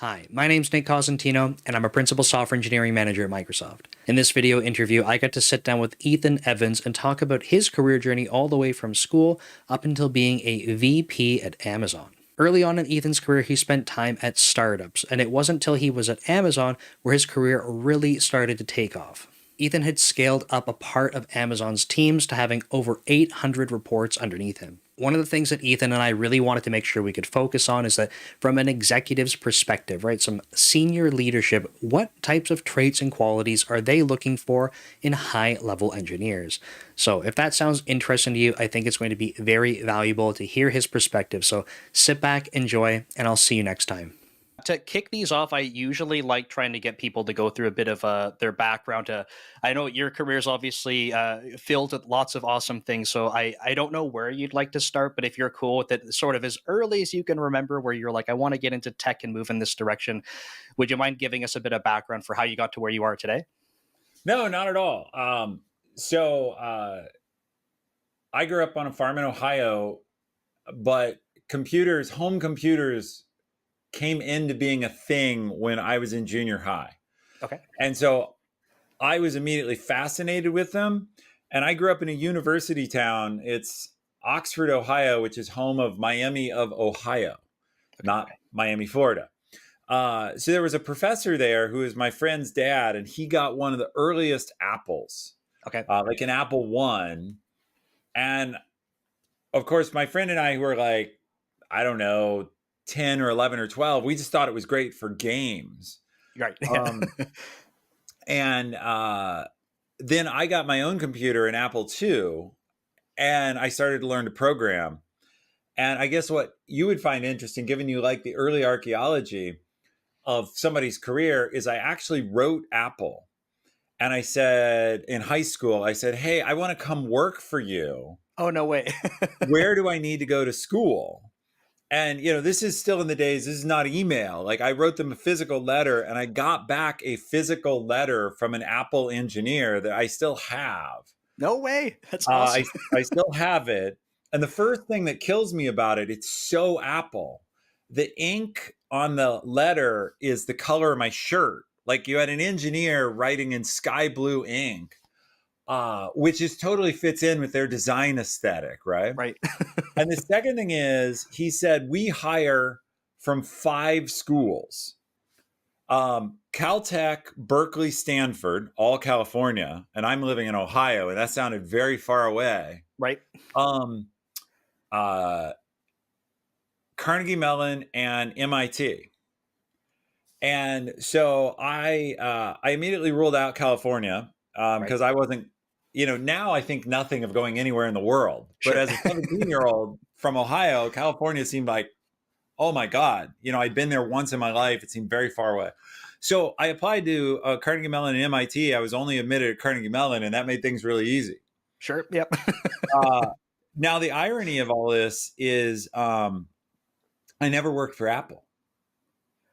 Hi, my name's Nick Cosentino, and I'm a Principal Software Engineering Manager at Microsoft. In this video interview, I got to sit down with Ethan Evans and talk about his career journey all the way from school up until being a VP at Amazon. Early on in Ethan's career, he spent time at startups, and it wasn't until he was at Amazon where his career really started to take off. Ethan had scaled up a part of Amazon's teams to having over 800 reports underneath him. One of the things that Ethan and I really wanted to make sure we could focus on is that from an executive's perspective, right, some senior leadership, what types of traits and qualities are they looking for in high-level engineers? So if that sounds interesting to you, I think it's going to be very valuable to hear his perspective. So sit back, enjoy, and I'll see you next time. To kick these off, I usually like trying to get people to go through a bit of their background. I know your career is obviously filled with lots of awesome things, so I don't know where you'd like to start, but if you're cool with it, sort of as early as you can remember, where you're like, I want to get into tech and move in this direction, would you mind giving us a bit of background for how you got to where you are today? No, not at all. I grew up on a farm in Ohio, but home computers came into being a thing when I was in junior high. Okay. And so I was immediately fascinated with them. And I grew up in a university town. It's Oxford, Ohio, which is home of Miami of Ohio, not Miami, Florida. So there was a professor there who was my friend's dad, and he got one of the earliest Apples, Okay. like an Apple One. And of course, my friend and I, who were like, I don't know, 10 or 11 or 12, we just thought it was great for games. Right. Um, and then I got my own computer, an Apple II, and I started to learn to program. And I guess what you would find interesting, given you like the early archaeology of somebody's career, is I actually wrote Apple. And I said in high school, I said, hey, I want to come work for you. Oh, no way. Where do I need to go to school? And, this is still in the days, this is not email. Like I wrote them a physical letter and I got back a physical letter from an Apple engineer that I still have. No way. That's Uh, awesome. I, I still have it. And the first thing that kills me about it, it's so Apple. The ink on the letter is the color of my shirt. Like you had an engineer writing in sky blue ink, which is totally fits in with their design aesthetic, right? Right. And the second thing is, he said, we hire from 5 schools: Caltech, Berkeley, Stanford, all California. And I'm living in Ohio, and that sounded very far away. Right. Um, uh, Carnegie Mellon and MIT. And so I immediately ruled out California because I wasn't, now I think nothing of going anywhere in the world. Sure. But as a 17-year-old from Ohio, California seemed like, oh my God, I'd been there once in my life. It seemed very far away. So I applied to Carnegie Mellon and MIT. I was only admitted at Carnegie Mellon, and that made things really easy. Sure. Yep. Now, the irony of all this is I never worked for Apple.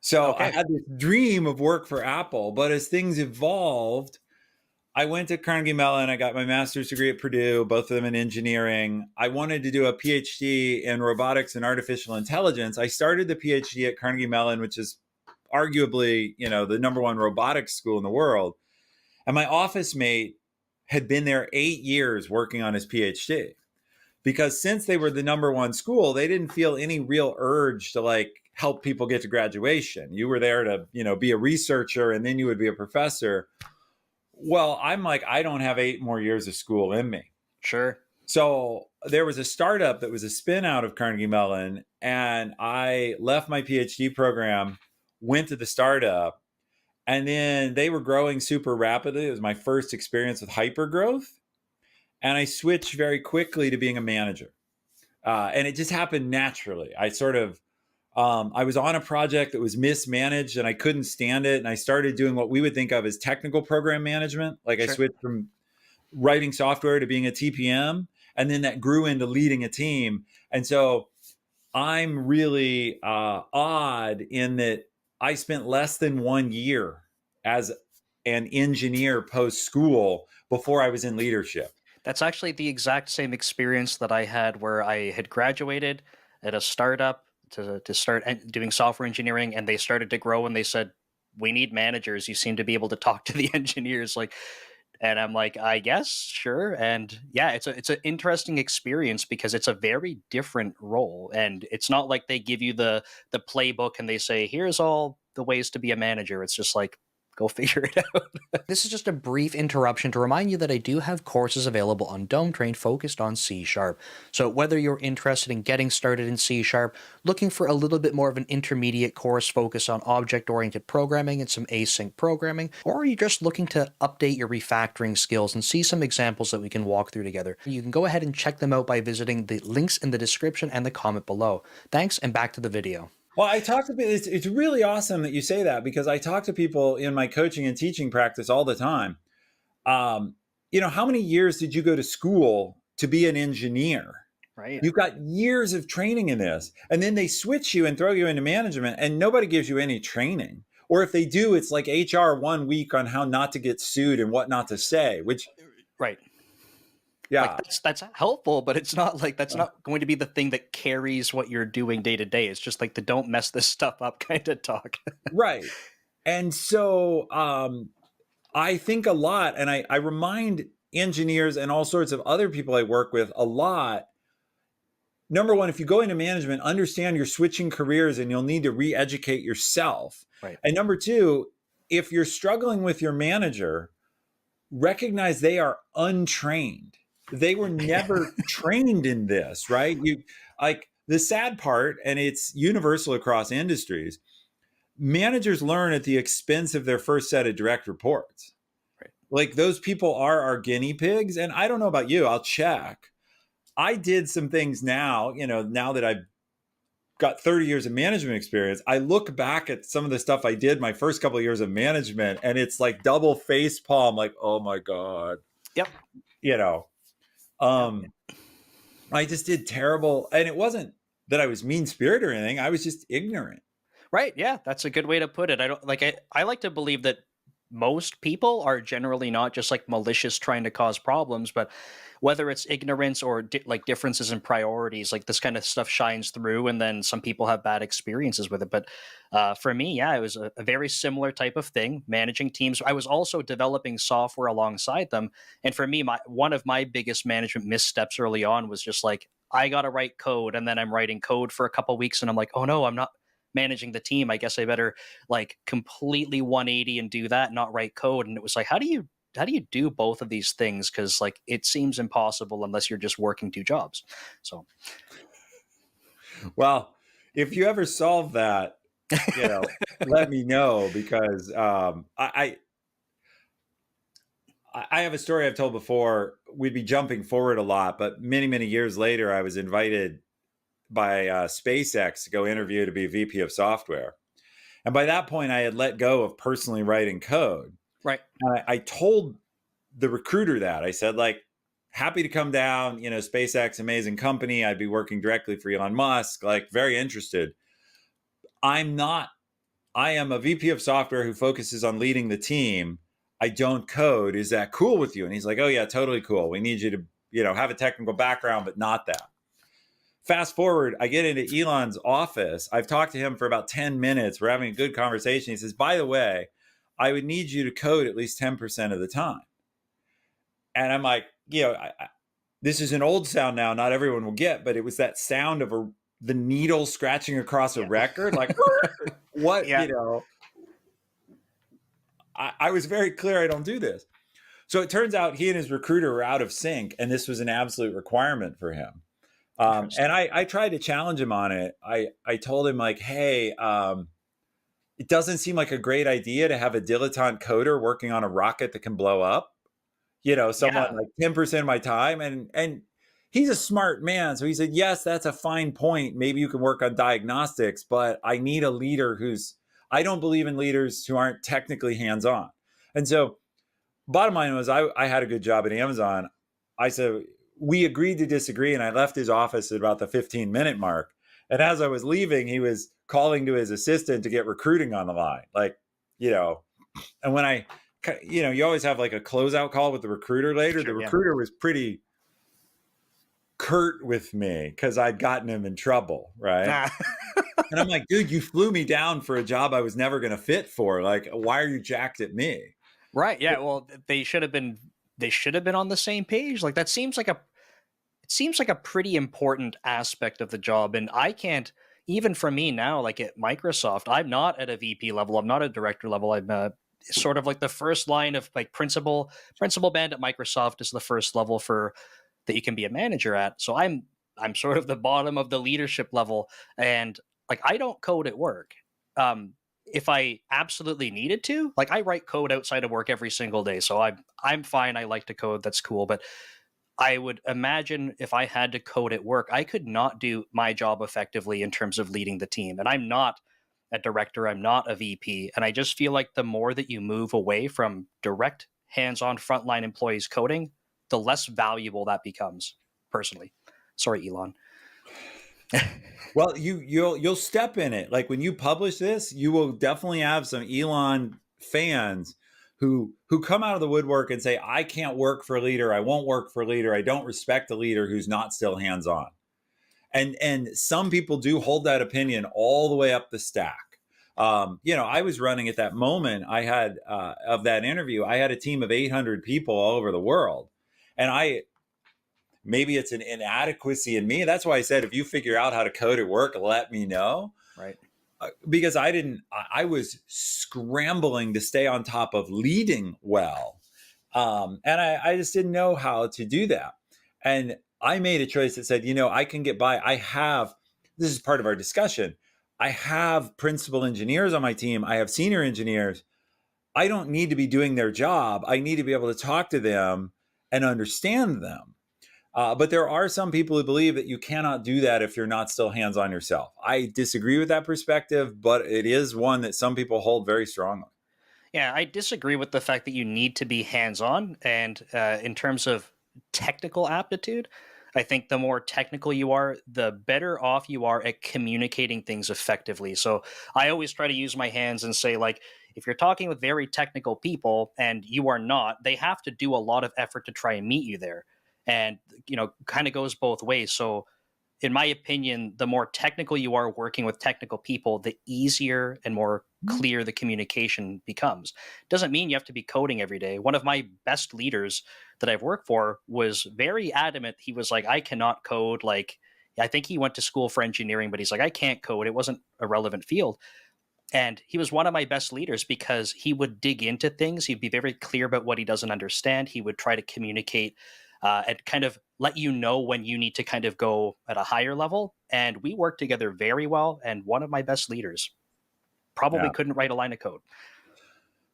So I had this dream of work for Apple, but as things evolved, I went to Carnegie Mellon. I got my master's degree at Purdue, both of them in engineering. I wanted to do a PhD in robotics and artificial intelligence. I started the PhD at Carnegie Mellon, which is arguably, the number one robotics school in the world. And my office mate had been there 8 years working on his PhD, because since they were the number one school, they didn't feel any real urge to like help people get to graduation. You were there to, be a researcher, and then you would be a professor. Well, I'm like, I don't have 8 more years of school in me. Sure. So there was a startup that was a spin out of Carnegie Mellon, and I left my PhD program, went to the startup, and then they were growing super rapidly. It was my first experience with hypergrowth. And I switched very quickly to being a manager. And it just happened naturally. I was on a project that was mismanaged and I couldn't stand it. And I started doing what we would think of as technical program management. Like I switched from writing software to being a TPM. And then that grew into leading a team. And so I'm really odd in that I spent less than 1 year as an engineer post school before I was in leadership. That's actually the exact same experience that I had where I had graduated at a startup, to start doing software engineering, and they started to grow, and they said, "We need managers. You seem to be able to talk to the engineers." Like, and I'm like, I guess, sure. And yeah, it's an interesting experience because it's a very different role. And it's not like they give you the playbook and they say, here's all the ways to be a manager. It's just like, go figure it out. This is just a brief interruption to remind you that I do have courses available on Dome Train focused on C Sharp. So whether you're interested in getting started in C Sharp, looking for a little bit more of an intermediate course focused on object-oriented programming and some async programming, or you're just looking to update your refactoring skills and see some examples that we can walk through together, you can go ahead and check them out by visiting the links in the description and the comment below. Thanks, and back to the video. Well, I talk to people, it's really awesome that you say that, because I talk to people in my coaching and teaching practice all the time. How many years did you go to school to be an engineer? Right. You've got years of training in this, and then they switch you and throw you into management, and nobody gives you any training. Or if they do, it's like HR 1 week on how not to get sued and what not to say, which... Right. Yeah, like that's helpful, but it's not like that's not going to be the thing that carries what you're doing day to day. It's just like the don't mess this stuff up kind of talk. Right. And so I think a lot, and I remind engineers and all sorts of other people I work with a lot. Number one, if you go into management, understand you're switching careers and you'll need to re-educate yourself. Right. And number two, if you're struggling with your manager, recognize they are untrained. They were never trained in this, right? The sad part, and it's universal across industries, managers learn at the expense of their first set of direct reports. Right. Like, those people are our guinea pigs. And I don't know about you, I'll check. I did some things now that I've got 30 years of management experience, I look back at some of the stuff I did my first couple of years of management, and it's like double face palm, like, oh my God. Yep. I just did terrible. And it wasn't that I was mean-spirited or anything. I was just ignorant. Right. Yeah. That's a good way to put it. I like to believe that most people are generally not just like malicious trying to cause problems, but whether it's ignorance or differences in priorities, like this kind of stuff shines through, and then some people have bad experiences with it. But for me, yeah, it was a very similar type of thing, managing teams. I was also developing software alongside them. And for me, one of my biggest management missteps early on was just like, I got to write code, and then I'm writing code for a couple of weeks, and I'm like, oh no, I'm not managing the team. I guess I better like completely 180 and do that, not write code. And it was like, how do you do both of these things? Because like it seems impossible unless you're just working two jobs. So, well, if you ever solve that, let me know, because I have a story I've told before. We'd be jumping forward a lot, but many years later, I was invited by SpaceX to go interview to be VP of software. And by that point, I had let go of personally writing code. Right. And I told the recruiter that. I said, like, happy to come down, SpaceX, amazing company. I'd be working directly for Elon Musk, like, very interested. I am a VP of software who focuses on leading the team. I don't code. Is that cool with you? And he's like, oh yeah, totally cool. We need you to, have a technical background, but not that. Fast forward, I get into Elon's office. I've talked to him for about 10 minutes. We're having a good conversation. He says, by the way, I would need you to code at least 10% of the time. And I'm like, this is an old sound now, not everyone will get, but it was that sound of the needle scratching across a record. Like, what, I was very clear I don't do this. So it turns out he and his recruiter were out of sync, and this was an absolute requirement for him. And I tried to challenge him on it. I told him, like, hey, it doesn't seem like a great idea to have a dilettante coder working on a rocket that can blow up, someone like 10% of my time. And he's a smart man. So he said, yes, that's a fine point. Maybe you can work on diagnostics, but I need a leader I don't believe in leaders who aren't technically hands-on. And so bottom line was, I had a good job at Amazon. I said, we agreed to disagree, and I left his office at about the 15-minute mark. And as I was leaving, he was calling to his assistant to get recruiting on the line. Like, and when you always have like a closeout call with the recruiter later. Sure, the recruiter was pretty curt with me because I'd gotten him in trouble, right? Nah. And I'm like, dude, you flew me down for a job I was never going to fit for. Like, why are you jacked at me? Right. Yeah. Well, they should have been. They should have been on the same page. Like that seems like a. It seems like a pretty important aspect of the job, and I can't. Even for me now, like at Microsoft, I'm not at a VP level. I'm not at director level. I'm sort of like the first line of like principal band at Microsoft is the first level for that you can be a manager at. So I'm sort of the bottom of the leadership level, and like I don't code at work. If I absolutely needed to, like I write code outside of work every single day, so I'm fine. I like to code. That's cool. But I would imagine if I had to code at work, I could not do my job effectively in terms of leading the team. And I'm not a director. I'm not a VP. And I just feel like the more that you move away from direct hands-on frontline employees coding, the less valuable that becomes. Personally, sorry, Elon. Well, you'll step in it. Like when you publish this, you will definitely have some Elon fans who come out of the woodwork and say, I can't work for a leader. I won't work for a leader. I don't respect a leader who's not still hands-on. And some people do hold that opinion all the way up the stack. I was running at that moment. I had of that interview, I had a team of 800 people all over the world. And maybe it's an inadequacy in me. That's why I said, if you figure out how to code at work, let me know. Right. Because I was scrambling to stay on top of leading well. And I just didn't know how to do that. And I made a choice that said, I can get by. This is part of our discussion. I have principal engineers on my team. I have senior engineers. I don't need to be doing their job. I need to be able to talk to them and understand them. But there are some people who believe that you cannot do that if you're not still hands-on yourself. I disagree with that perspective, but it is one that some people hold very strongly. Yeah, I disagree with the fact that you need to be hands-on. And in terms of technical aptitude, I think the more technical you are, the better off you are at communicating things effectively. So I always try to use my hands and say, like, if you're talking with very technical people and you are not, they have to do a lot of effort to try and meet you there. And, kind of goes both ways. So in my opinion, the more technical you are working with technical people, the easier and more clear the communication becomes. Doesn't mean you have to be coding every day. One of my best leaders that I've worked for was very adamant. He was like, I cannot code. Like, I think he went to school for engineering, but he's like, I can't code. It wasn't a relevant field. And he was one of my best leaders because he would dig into things. He'd be very clear about what he doesn't understand. He would try to communicate and kind of let you know when you need to kind of go at a higher level. And we worked together very well. And one of my best leaders probably couldn't write a line of code.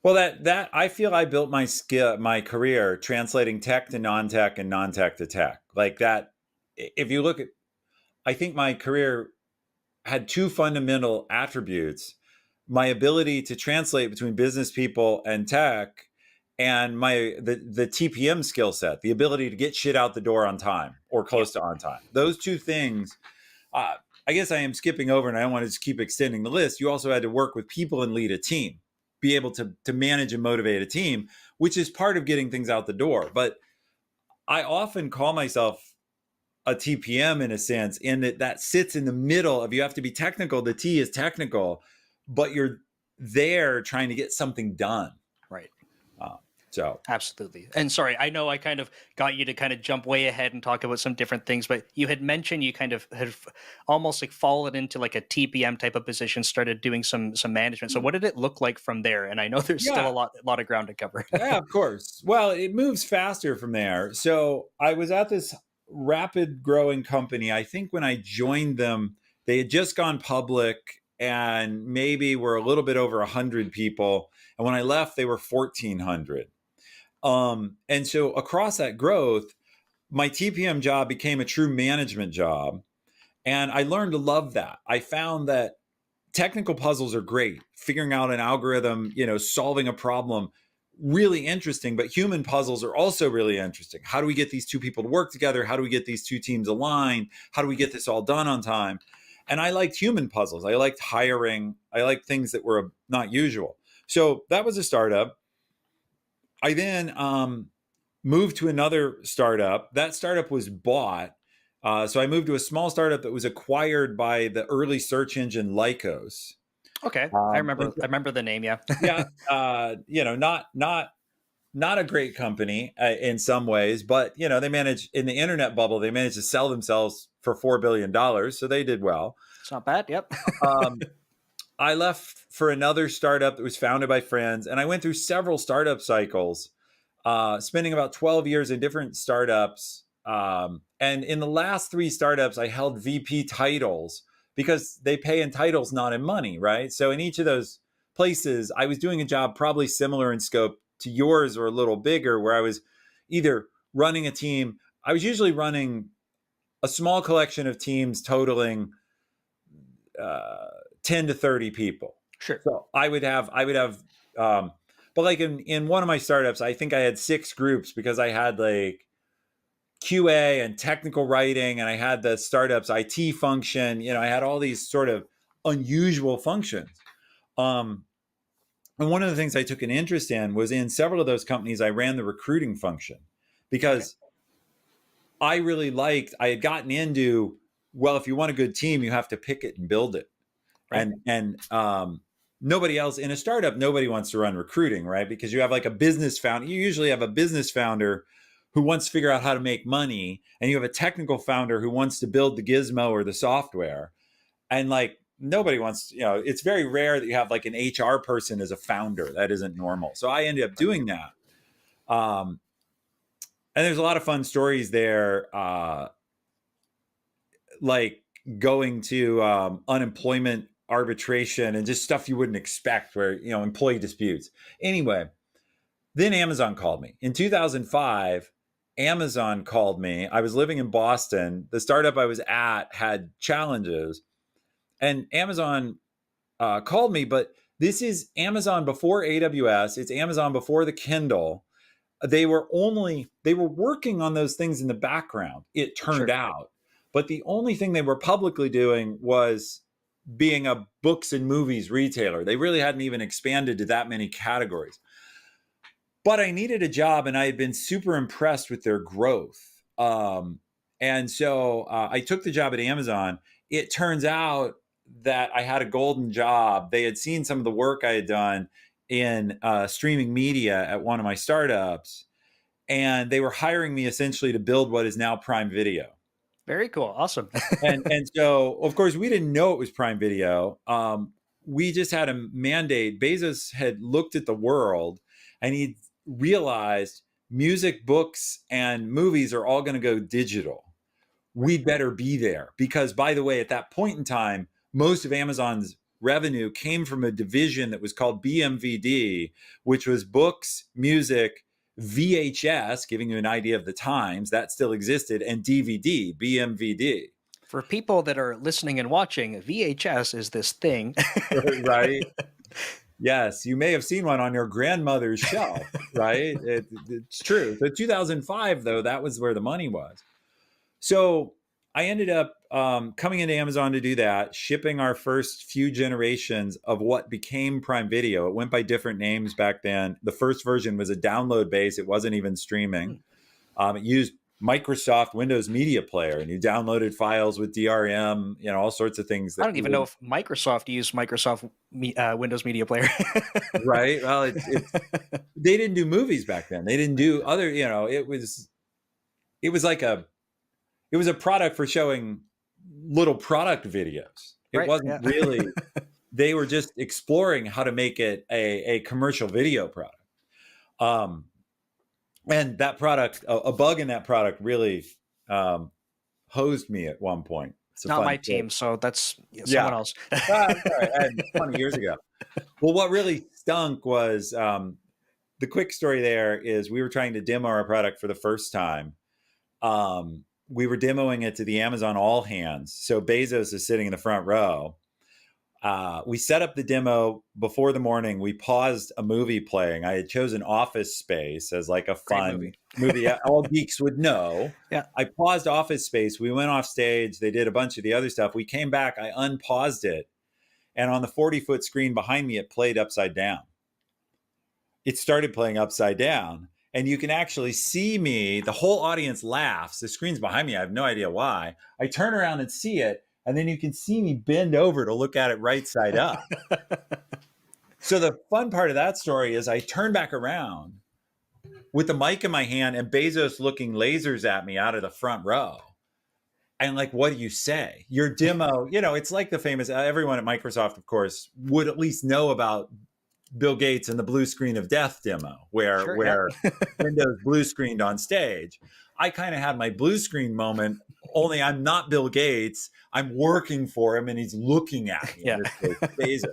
Well, that I feel I built my career translating tech to non-tech and non-tech to tech. Like that, if you look at, I think my career had two fundamental attributes: my ability to translate between business people and tech, and the TPM skill set, the ability to get shit out the door on time or close to on time. Those two things, I guess I am skipping over and I don't want to just keep extending the list. You also had to work with people and lead a team, be able to manage and motivate a team, which is part of getting things out the door. But I often call myself a TPM in a sense, in that sits in the middle of, you have to be technical. The T is technical, but you're there trying to get something done. Right. So absolutely. And sorry, I know I kind of got you to kind of jump way ahead and talk about some different things, but you had mentioned you kind of had almost like fallen into like a TPM type of position, started doing some management. So what did it look like from there? And I know there's still a lot of ground to cover. Yeah, of course. Well, it moves faster from there. So I was at this rapid growing company. I think when I joined them, they had just gone public and maybe were a little bit over 100 people. And when I left, they were 1,400. And so across that growth, my TPM job became a true management job. And I learned to love that. I found that technical puzzles are great. Figuring out an algorithm, solving a problem, really interesting. But human puzzles are also really interesting. How do we get these two people to work together? How do we get these two teams aligned? How do we get this all done on time? And I liked human puzzles. I liked hiring. I liked things that were not usual. So that was a startup. I then moved to another startup. That startup was bought. So I moved to a small startup that was acquired by the early search engine Lycos. Okay, And I remember the name. Yeah. yeah, not a great company in some ways, but they managed in the internet bubble. They managed to sell themselves for $4 billion, so they did well. It's not bad. Yep. Um, I left for another startup that was founded by friends, and I went through several startup cycles, spending about 12 years in different startups. And in the last three startups, I held VP titles because they pay in titles, not in money, right? So in each of those places, I was doing a job probably similar in scope to yours or a little bigger, where I was either running a team. I was usually running a small collection of teams totaling uh, 10 to 30 people. Sure. So but like in one of my startups, I think I had 6 groups because I had like QA and technical writing, and I had the startup's IT function. I had all these sort of unusual functions. Um, and one of the things I took an interest in was in several of those companies, I ran the recruiting function because I had gotten into, well, if you want a good team, you have to pick it and build it. Right. And nobody else in a startup, nobody wants to run recruiting, right? Because you have like a business founder. You usually have a business founder who wants to figure out how to make money, and you have a technical founder who wants to build the gizmo or the software. And like nobody wants, it's very rare that you have like an HR person as a founder. That isn't normal. So I ended up doing that. And there's a lot of fun stories there, like going to unemployment arbitration and just stuff you wouldn't expect, where employee disputes. Anyway, then Amazon called me in 2005. Amazon called me. I was living in Boston. The startup I was at had challenges, and Amazon called me. But this is Amazon before AWS. It's Amazon before the Kindle. They were working on those things in the background, it turned out. But the only thing they were publicly doing was being a books and movies retailer. They really hadn't even expanded to that many categories. But I needed a job, and I had been super impressed with their growth. And so I took the job at Amazon. It turns out that I had a golden job. They had seen some of the work I had done in streaming media at one of my startups, and they were hiring me essentially to build what is now Prime Video. Very cool. Awesome. and so, of course, we didn't know it was Prime Video. We just had a mandate. Bezos had looked at the world, and he realized music, books, and movies are all going to go digital. We'd better be there because, by the way, at that point in time, most of Amazon's revenue came from a division that was called BMVD, which was books, music, VHS, giving you an idea of the times that still existed, and DVD, BMVD. For people that are listening and watching, VHS is this thing. Right? Yes, you may have seen one on your grandmother's shelf, right? It's true. So 2005, though, that was where the money was. So I ended up coming into Amazon to do that, shipping our first few generations of what became Prime Video. It went by different names back then. The first version was a download base. It wasn't even streaming. It used Microsoft Windows Media Player, and you downloaded files with DRM, all sorts of things. I don't even know if Microsoft used Microsoft Windows Media Player. Right. Well, they didn't do movies back then. They didn't do other, it was like a product for showing little product videos. It wasn't really, they were just exploring how to make it a commercial video product. And that product, a bug in that product really hosed me at one point. It's not my team, so that's someone else. Sorry, 20 years ago. Well, what really stunk was the quick story there is we were trying to demo our product for the first time. We were demoing it to the Amazon all hands. So Bezos is sitting in the front row. We set up the demo before the morning. We paused a movie playing. I had chosen Office Space as like a fun movie all geeks would know. Yeah. I paused Office Space. We went off stage. They did a bunch of the other stuff. We came back. I unpaused it. And on the 40-foot screen behind me, it played upside down. It started playing upside down. and you can actually see me. The whole audience laughs. The screen's behind me. I have no idea why. I turn around and see it, and then you can see me bend over to look at it right side up. So the fun part of that story is I turn back around with the mic in my hand and Bezos looking lasers at me out of the front row. And like, what do you say? Your demo, it's like the famous, everyone at Microsoft, of course, would at least know about Bill Gates and the blue screen of death demo where Windows blue screened on stage. I kind of had my blue screen moment, only I'm not Bill Gates. I'm working for him and he's looking at me. In this case,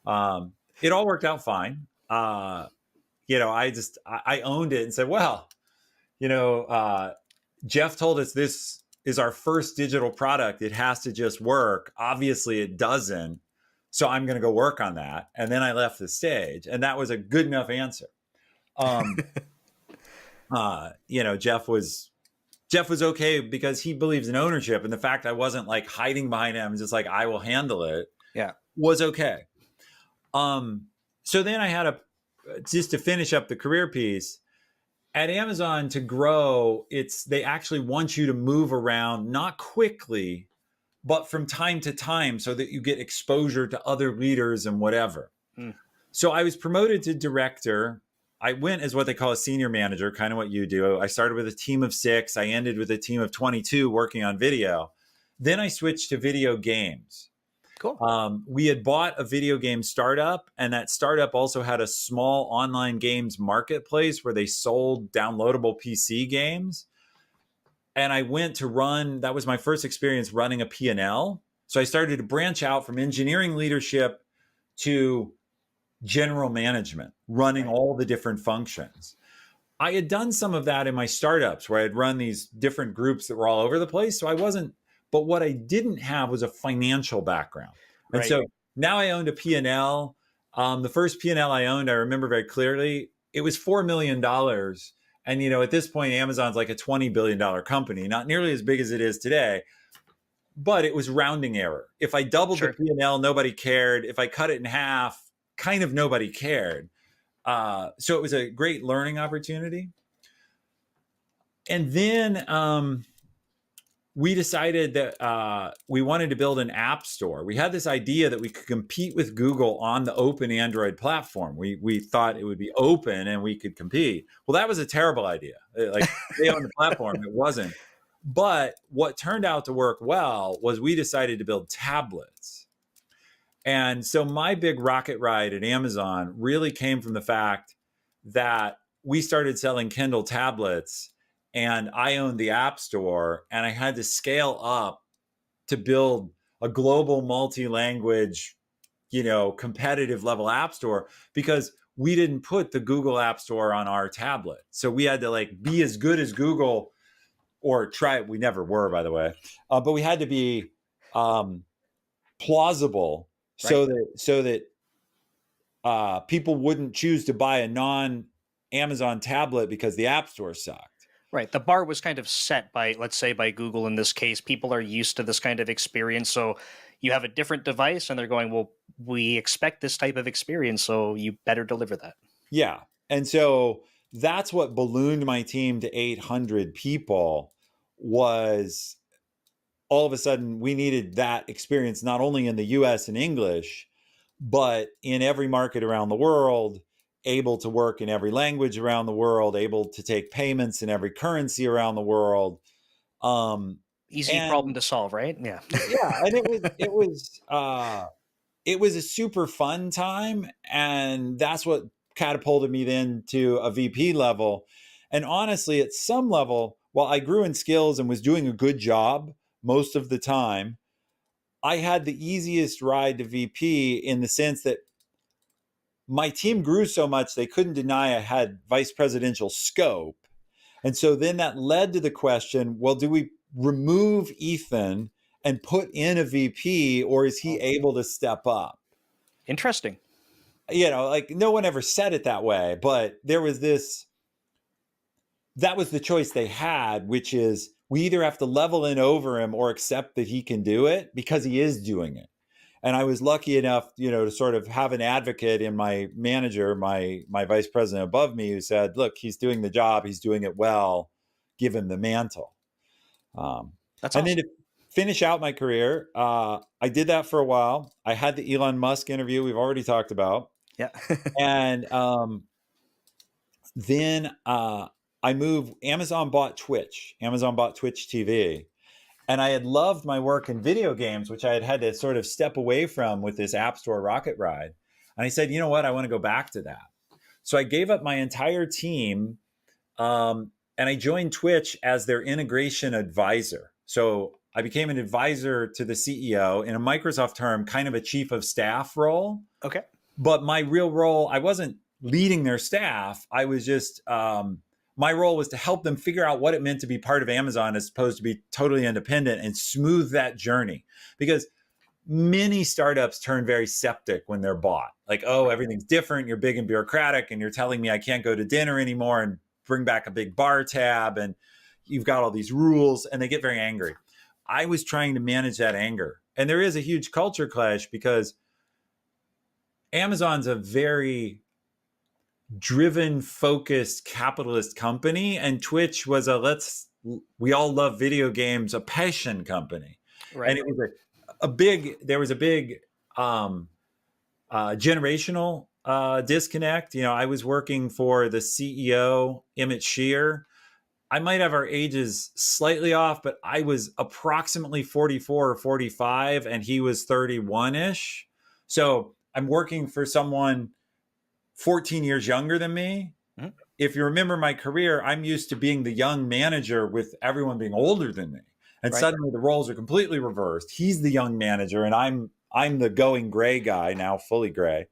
Bezos. It all worked out fine. I owned it and said, well, Jeff told us this is our first digital product. It has to just work. Obviously it doesn't. So I'm going to go work on that. And then I left the stage, and that was a good enough answer. Jeff was okay because he believes in ownership, and the fact I wasn't like hiding behind him, just like, I will handle it. Yeah. Was okay. So then I had just to finish up the career piece at Amazon. To grow, they actually want you to move around, not quickly, but from time to time, so that you get exposure to other leaders and whatever. So I was promoted to director. I went as what they call a senior manager, kind of what you do. I started with a team of 6. I ended with a team of 22 working on video. Then I switched to video games. Cool. We had bought a video game startup, and that startup also had a small online games marketplace where they sold downloadable PC games. And I went to that was my first experience running a P&L. So I started to branch out from engineering leadership to general management, running all the different functions. I had done some of that in my startups where I'd run these different groups that were all over the place. So but what I didn't have was a financial background. And so now I owned a P&L. The first P&L I owned, I remember very clearly, it was $4 million. And, at this point, Amazon's like a $20 billion company, not nearly as big as it is today, but it was rounding error. If I doubled the P&L, nobody cared. If I cut it in half, kind of nobody cared. So it was a great learning opportunity. And then we decided that we wanted to build an app store. We had this idea that we could compete with Google on the open Android platform. We thought it would be open and we could compete. Well, that was a terrible idea. Like, they own the platform, it wasn't. But what turned out to work well was we decided to build tablets. And so my big rocket ride at Amazon really came from the fact that we started selling Kindle tablets, and I owned the App Store, and I had to scale up to build a global multi-language, competitive level App Store, because we didn't put the Google App Store on our tablet. So we had to be as good as Google, or try it. We never were, by the way, but we had to be plausible, so that people wouldn't choose to buy a non-Amazon tablet because the App Store sucked. Right. The bar was kind of set by, let's say, by Google in this case. People are used to this kind of experience. So you have a different device and they're going, well, we expect this type of experience, so you better deliver that. Yeah. And so that's what ballooned my team to 800 people. Was all of a sudden we needed that experience, not only in the US in English, but in every market around the world, able to work in every language around the world, able to take payments in every currency around the world. Easy problem to solve, right? Yeah. Yeah. And it was a super fun time. And that's what catapulted me then to a VP level. And honestly, at some level, while I grew in skills and was doing a good job most of the time, I had the easiest ride to VP in the sense that my team grew so much they couldn't deny I had vice presidential scope. And so then that led to the question, well, do we remove Ethan and put in a VP, or is he able to step up? Interesting. No one ever said it that way, but there was that was the choice they had, which is we either have to level in over him or accept that he can do it because he is doing it. And I was lucky enough, to sort of have an advocate in my manager, my vice president above me, who said, look, he's doing the job, he's doing it well, give him the mantle. That's And awesome. then to finish out my career, I did that for a while. I had the Elon Musk interview we've already talked about. Yeah. And then I moved, Amazon bought Twitch TV. And I had loved my work in video games, which I had had to sort of step away from with this App Store rocket ride. And I said, you know what? I want to go back to that. So I gave up my entire team, and I joined Twitch as their integration advisor. So I became an advisor to the CEO, in a Microsoft term, kind of a chief of staff role. Okay. But my real role, I wasn't leading their staff. I was just, my role was to help them figure out what it meant to be part of Amazon as opposed to be totally independent, and smooth that journey. Because many startups turn very septic when they're bought. Like, oh, everything's different. You're big and bureaucratic, and you're telling me I can't go to dinner anymore and bring back a big bar tab, and you've got all these rules, and they get very angry. I was trying to manage that anger. And there is a huge culture clash because Amazon's a very driven, focused capitalist company, and Twitch was we all love video games, a passion company. Right. And it was there was a big generational disconnect. I was working for the CEO, Emmett Shear. I might have our ages slightly off, but I was approximately 44 or 45, and he was 31-ish. So I'm working for someone 14 years younger than me. Mm-hmm. If you remember my career, I'm used to being the young manager with everyone being older than me. And suddenly the roles are completely reversed. He's the young manager, and I'm the going gray guy, now fully gray.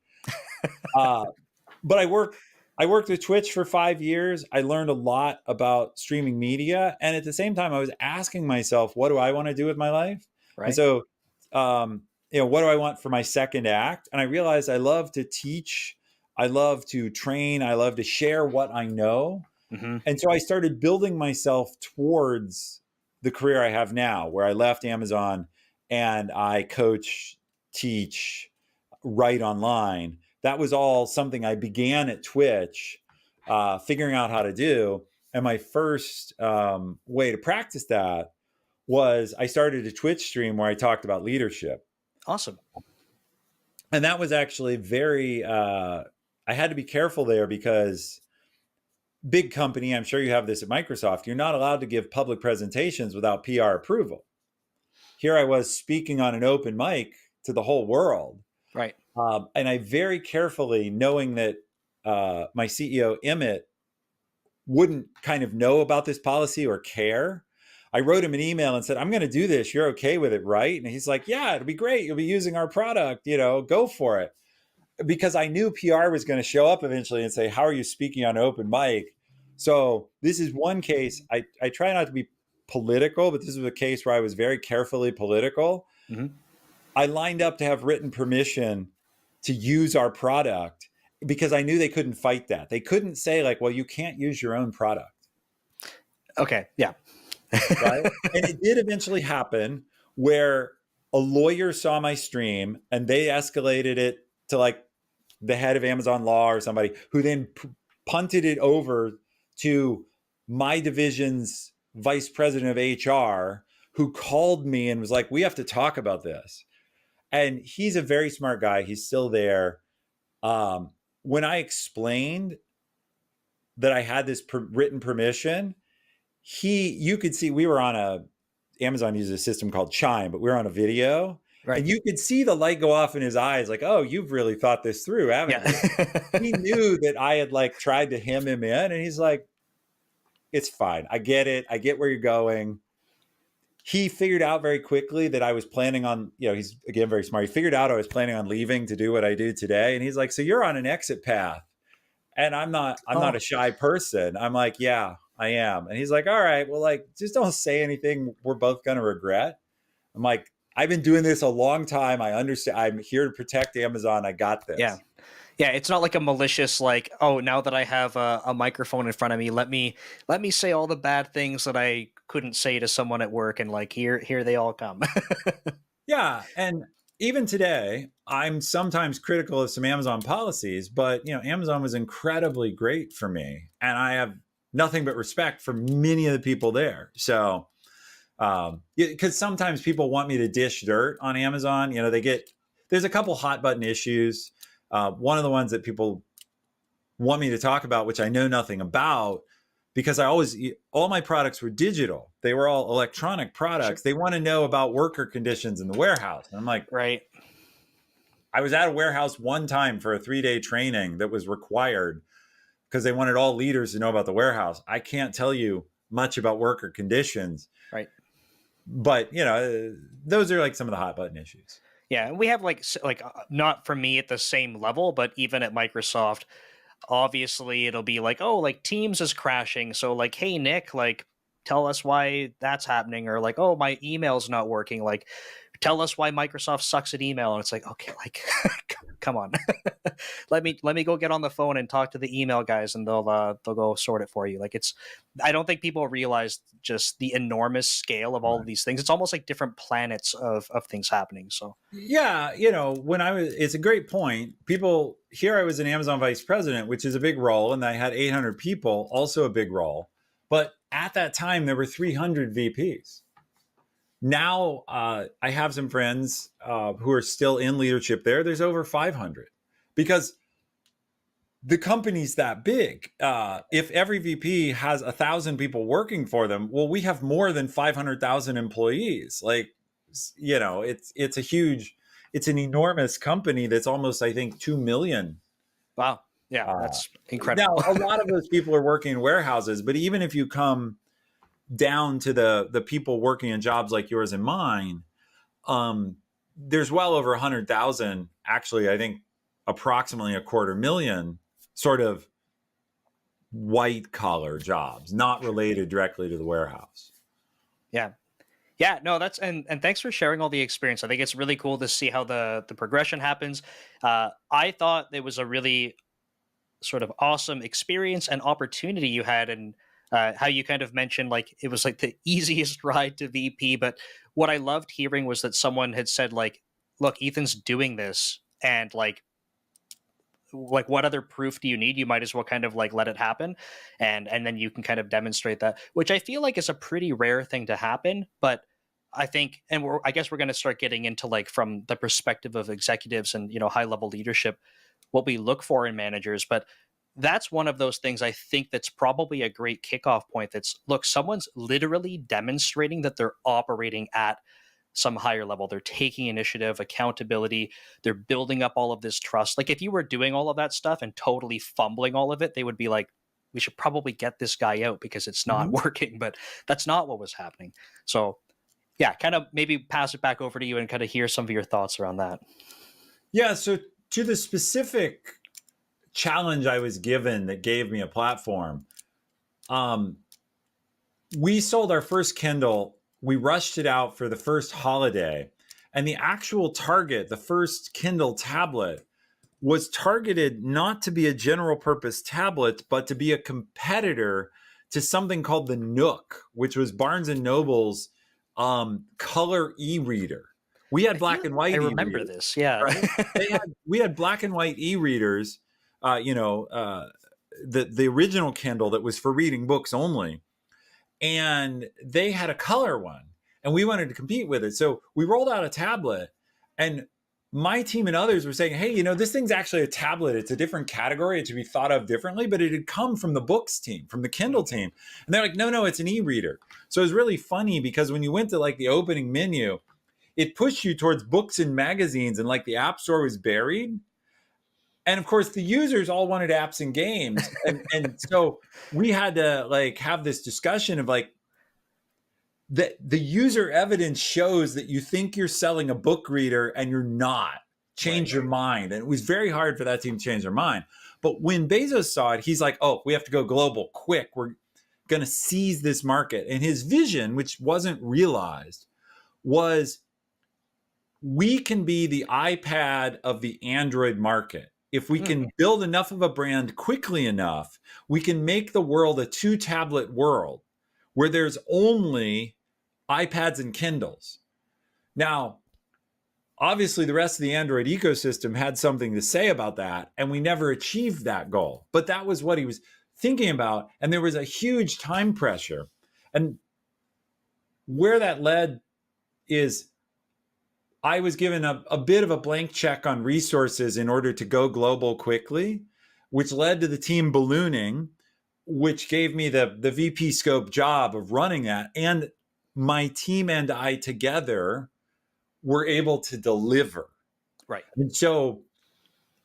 But I worked with Twitch for 5 years. I learned a lot about streaming media. And at the same time, I was asking myself, what do I want to do with my life? Right. And so, what do I want for my second act? And I realized I love to teach. I love to train. I love to share what I know. Mm-hmm. And so I started building myself towards the career I have now, where I left Amazon and I coach, teach, write online. That was all something I began at Twitch, figuring out how to do. And my first way to practice that was I started a Twitch stream where I talked about leadership. Awesome. And that was actually very, I had to be careful there because big company, I'm sure you have this at Microsoft, you're not allowed to give public presentations without PR approval. Here I was speaking on an open mic to the whole world. Right. And I very carefully, knowing that my CEO, Emmett, wouldn't kind of know about this policy or care, I wrote him an email and said, I'm going to do this. You're okay with it, right? And he's like, yeah, it'll be great. You'll be using our product, go for it. Because I knew PR was going to show up eventually and say, how are you speaking on open mic? So this is one case. I try not to be political, but this was a case where I was very carefully political. Mm-hmm. I lined up to have written permission to use our product because I knew they couldn't fight that. They couldn't say like, well, you can't use your own product. Okay. Yeah. Right. And it did eventually happen where a lawyer saw my stream and they escalated it to like the head of Amazon Law or somebody who then punted it over to my division's vice president of HR, who called me and was like, we have to talk about this. And he's a very smart guy. He's still there. When I explained that I had this written permission, you could see we were on Amazon uses a system called Chime, but we were on a video. Right. And you could see the light go off in his eyes, like, oh, you've really thought this through, haven't you? He knew that I had like tried to hem him in, and he's like, it's fine. I get it. I get where you're going. He figured out very quickly that I was planning on, he's again very smart. He figured out I was planning on leaving to do what I do today. And he's like, so you're on an exit path. And I'm not a shy person. I'm like, yeah, I am. And he's like, all right, well, like, just don't say anything we're both going to regret. I'm like, I've been doing this a long time. I understand. I'm here to protect Amazon. I got this. Yeah. Yeah, it's not like a malicious, like, oh, now that I have a microphone in front of me, let me say all the bad things that I couldn't say to someone at work, and like here they all come. Yeah, and even today, I'm sometimes critical of some Amazon policies, but Amazon was incredibly great for me, and I have nothing but respect for many of the people there. So, because sometimes people want me to dish dirt on Amazon. There's a couple hot button issues. One of the ones that people want me to talk about, which I know nothing about, because all my products were digital. They were all electronic products. Sure. They want to know about worker conditions in the warehouse. And I'm like, right. I was at a warehouse one time for a 3-day training that was required because they wanted all leaders to know about the warehouse. I can't tell you much about worker conditions. Right. But, those are like some of the hot button issues. Yeah. We have not for me at the same level, but even at Microsoft, obviously it'll be like, oh, like Teams is crashing. So like, hey, Nick, like, tell us why that's happening. Or like, oh, my email's not working. Like, tell us why Microsoft sucks at email. And it's like, okay, like, come on, let me go get on the phone and talk to the email guys, and they'll go sort it for you. Like, I don't think people realize just the enormous scale of all of these things. It's almost like different planets of things happening. So yeah, it's a great point. Here I was an Amazon vice president, which is a big role, and I had 800 people, also a big role. But at that time, there were 300 VPs. Now I have some friends who are still in leadership there. There's over 500 because the company's that big. If every VP has 1,000 people working for them, well, we have more than 500,000 employees. Like, it's an enormous company that's almost, I think, 2 million. Wow. Yeah, that's incredible. Now, a lot of those people are working in warehouses, but even if you come down to the people working in jobs like yours and mine, there's well over 100,000, actually, I think approximately 250,000 sort of white collar jobs, not related directly to the warehouse. Yeah. Yeah, no, and thanks for sharing all the experience. I think it's really cool to see how the progression happens. I thought it was a really sort of awesome experience and opportunity you had, and how you kind of mentioned like it was like the easiest ride to VP. But what I loved hearing was that someone had said like, look, Ethan's doing this, and like what other proof do you need? You might as well kind of like let it happen, and then you can kind of demonstrate that, which I feel like is a pretty rare thing to happen. But I think, and I guess we're going to start getting into like from the perspective of executives and high level leadership, what we look for in managers. But that's one of those things I think that's probably a great kickoff point. That's, look, someone's literally demonstrating that they're operating at some higher level. They're taking initiative, accountability. They're building up all of this trust. Like if you were doing all of that stuff and totally fumbling all of it, they would be like, we should probably get this guy out because it's not working. But that's not what was happening. So yeah, kind of maybe pass it back over to you and kind of hear some of your thoughts around that. Yeah. So to the specific challenge I was given that gave me a platform, we sold our first Kindle. We rushed it out for the first holiday, and the actual target, the first Kindle tablet, was targeted not to be a general purpose tablet, but to be a competitor to something called the Nook, which was Barnes and Noble's color e-reader. We had black and white. I remember this. Yeah. Right? We had black and white e-readers, the original Kindle that was for reading books only. And they had a color one, and we wanted to compete with it. So we rolled out a tablet, and my team and others were saying, hey, this thing's actually a tablet. It's a different category. It should be thought of differently, but it had come from the books team, from the Kindle team. And they're like, no, it's an e-reader. So it was really funny because when you went to like the opening menu, it pushed you towards books and magazines, and like the App Store was buried. And of course, the users all wanted apps and games. And so we had to like have this discussion of like, the user evidence shows that you think you're selling a book reader and you're not. Change your mind. And it was very hard for that team to change their mind. But when Bezos saw it, he's like, oh, we have to go global quick. We're going to seize this market. And his vision, which wasn't realized, was we can be the iPad of the Android market. If we can build enough of a brand quickly enough, we can make the world a 2-tablet world where there's only iPads and Kindles. Now, obviously the rest of the Android ecosystem had something to say about that, and we never achieved that goal. But that was what he was thinking about, and there was a huge time pressure. And where that led is I was given a bit of a blank check on resources in order to go global quickly, which led to the team ballooning, which gave me the VP scope job of running that. And my team and I together were able to deliver. Right. And so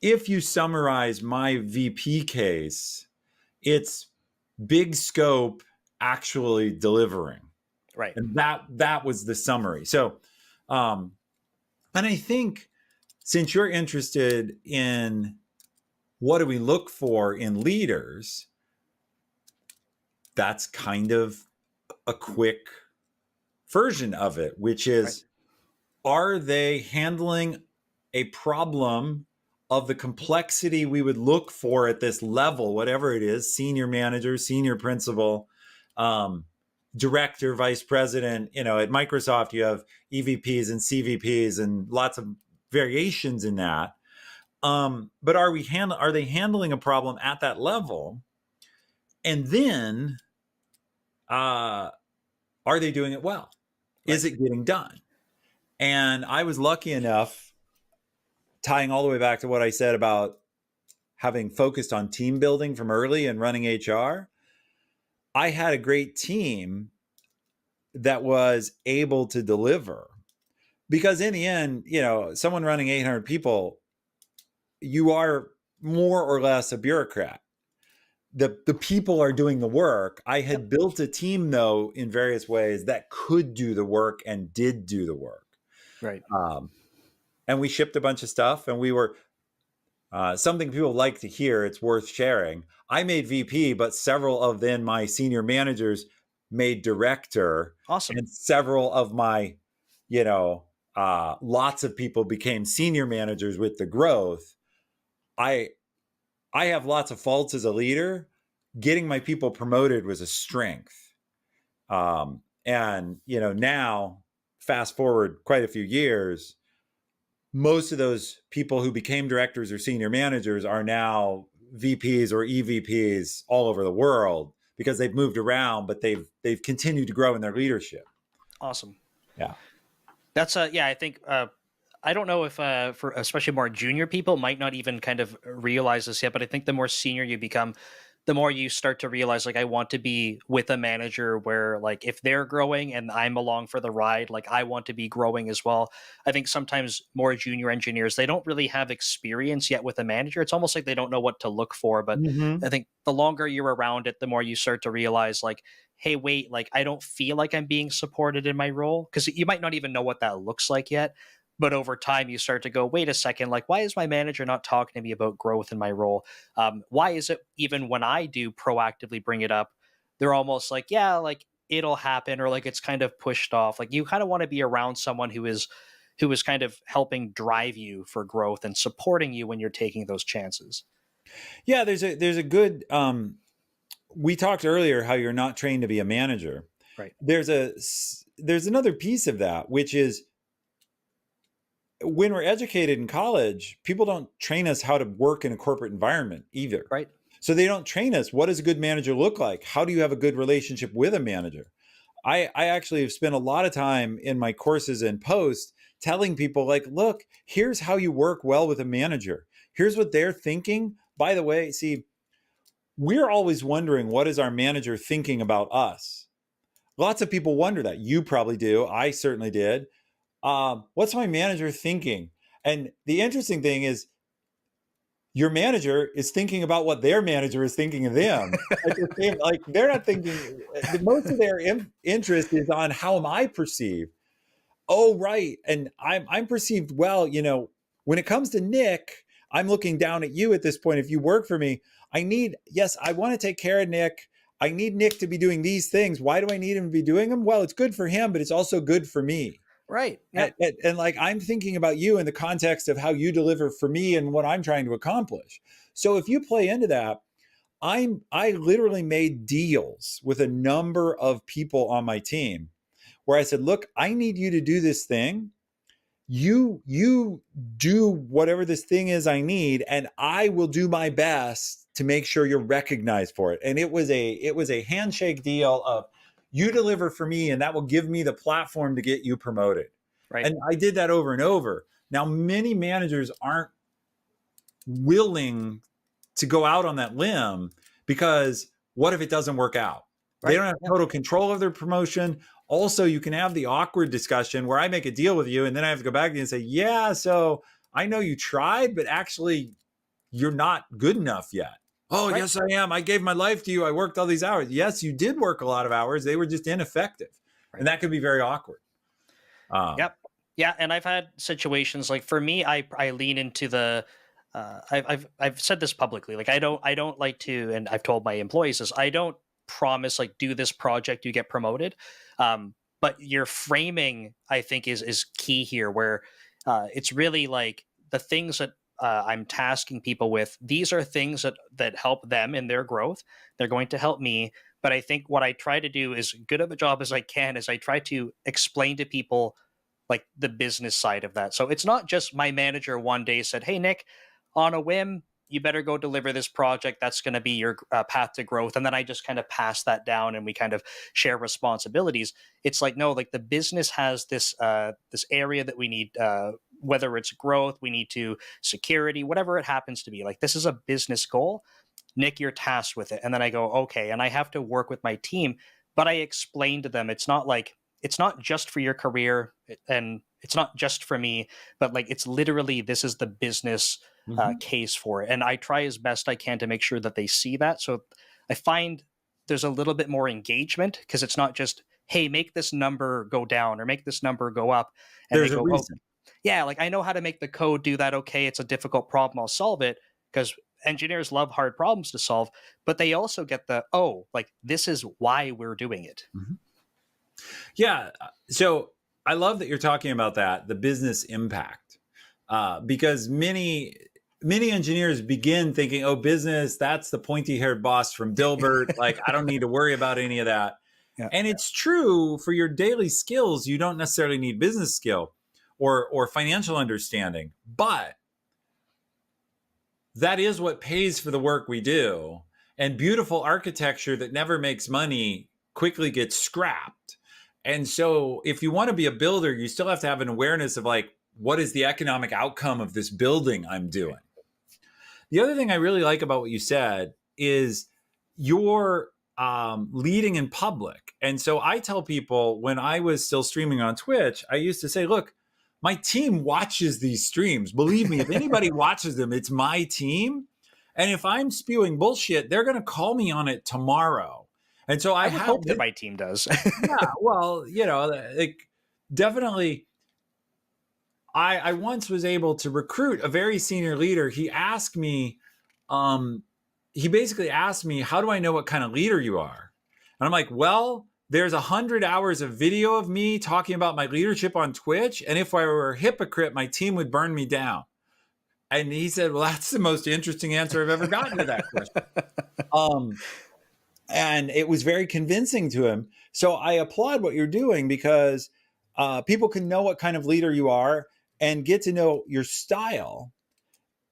if you summarize my VP case, it's big scope actually delivering. Right. And that was the summary. So, and I think since you're interested in what do we look for in leaders, that's kind of a quick version of it, which is, are they handling a problem of the complexity we would look for at this level, whatever it is, senior manager, senior principal, director, vice president. You know, at Microsoft, you have EVPs and CVPs and lots of variations in that. But are they handling a problem at that level? And then are they doing it well? Right. Is it getting done? And I was lucky enough, tying all the way back to what I said about having focused on team building from early and running HR, I had a great team that was able to deliver. Because in the end, you know, someone running 800 people, you are more or less a bureaucrat. The people are doing the work. I had built a team, though, in various ways that could do the work and did do the work. Right. And we shipped a bunch of stuff, and we were something people like to hear. It's worth sharing. I made VP, but several of then my senior managers made director. Awesome. And several of my, you know, lots of people became senior managers with the growth. I have lots of faults as a leader. Getting my people promoted was a strength. And, you know, now, fast forward quite a few years, most of those people who became directors or senior managers are now VPs or EVPs all over the world because they've moved around, but they've continued to grow in their leadership. Awesome. Yeah. That's yeah, I think I don't know if for especially more junior people might not even kind of realize this yet, but I think the more senior you become, the more you start to realize, like, I want to be with a manager where, like, if they're growing and I'm along for the ride, like, I want to be growing as well. I think sometimes more junior engineers, they don't really have experience yet with a manager. It's almost like they don't know what to look for. But I think the longer you're around it, the more you start to realize, like, hey, wait, like, I don't feel like I'm being supported in my role, because you might not even know what that looks like yet. But over time, you start to go, wait a second, like, why is my manager not talking to me about growth in my role? Why is it even when I do proactively bring it up, they're almost like, yeah, like, it'll happen, or like it's kind of pushed off. Like, you kind of want to be around someone who is kind of helping drive you for growth and supporting you when you're taking those chances. Yeah, there's a good we talked earlier how you're not trained to be a manager. Right. There's another piece of that, which is when we're educated in college, people don't train us how to work in a corporate environment either. Right. So they don't train us. What does a good manager look like? How do you have a good relationship with a manager? I actually have spent a lot of time in my courses and posts telling people, like, look, here's how you work well with a manager. Here's what they're thinking. By the way, see, we're always wondering, what is our manager thinking about us? Lots of people wonder that. You probably do. I certainly did. What's my manager thinking? And the interesting thing is, your manager is thinking about what their manager is thinking of them. Like, they're not thinking, most of their interest is on how am I perceived? Oh, right. And I'm perceived well. You know, when it comes to Nick, I'm looking down at you at this point. If you work for me, I want to take care of Nick. I need Nick to be doing these things. Why do I need him to be doing them? Well, it's good for him, but it's also good for me. Right. Yeah. And like, I'm thinking about you in the context of how you deliver for me and what I'm trying to accomplish. So if you play into that, I literally made deals with a number of people on my team where I said, look, I need you to do this thing. you do whatever this thing is I need, and I will do my best to make sure you're recognized for it. And it was a handshake deal of, you deliver for me and that will give me the platform to get you promoted. Right. And I did that over and over. Now, many managers aren't willing to go out on that limb, because what if it doesn't work out? Right. They don't have total control of their promotion. Also, you can have the awkward discussion where I make a deal with you and then I have to go back to you and say, yeah, so I know you tried, but actually you're not good enough yet. Oh, right. Yes, I am. I gave my life to you. I worked all these hours. Yes, you did work a lot of hours. They were just ineffective. Right. And that could be very awkward. Yep. Yeah. And I've had situations like, for me, I lean into the, I've said this publicly. Like, I don't like to, and I've told my employees this, I don't promise like, do this project, you get promoted. But your framing, I think, is key here, where it's really like the things that I'm tasking people with. These are things that help them in their growth. They're going to help me. But I think what I try to do as good of a job as I can is I try to explain to people like the business side of that. So it's not just my manager one day said, hey, Nick, on a whim, you better go deliver this project. That's going to be your path to growth. And then I just kind of pass that down and we kind of share responsibilities. It's like, no, like the business has this area that we need, whether it's growth, we need to security, whatever it happens to be. Like, this is a business goal. Nick, you're tasked with it. And then I go, okay. And I have to work with my team, but I explain to them, it's not just for your career and it's not just for me, but like, it's literally, this is the business case for it. And I try as best I can to make sure that they see that. So I find there's a little bit more engagement, because it's not just, hey, make this number go down or make this number go up. And there's they go, a reason. oh, yeah, like I know how to make the code do that. Okay, it's a difficult problem. I'll solve it, because engineers love hard problems to solve, but they also get the, oh, like this is why we're doing it. Mm-hmm. Yeah. So I love that you're talking about that, the business impact, because many engineers begin thinking, oh, business, that's the pointy haired boss from Dilbert. Like, I don't need to worry about any of that. Yeah. And it's true, for your daily skills, you don't necessarily need business skill or financial understanding, but that is what pays for the work we do. And beautiful architecture that never makes money quickly gets scrapped. And so if you want to be a builder, you still have to have an awareness of like, what is the economic outcome of this building I'm doing? The other thing I really like about what you said is you're leading in public. And so I tell people, when I was still streaming on Twitch, I used to say, look, my team watches these streams. Believe me, if anybody watches them, it's my team. And if I'm spewing bullshit, they're going to call me on it tomorrow. And so I hope that my team does. Yeah, well, like, definitely. I once was able to recruit a very senior leader. He asked me, he basically asked me, how do I know what kind of leader you are? And I'm like, well, there's 100 hours of video of me talking about my leadership on Twitch. And if I were a hypocrite, my team would burn me down. And he said, well, that's the most interesting answer I've ever gotten to that question. And it was very convincing to him. So I applaud what you're doing, because people can know what kind of leader you are and get to know your style.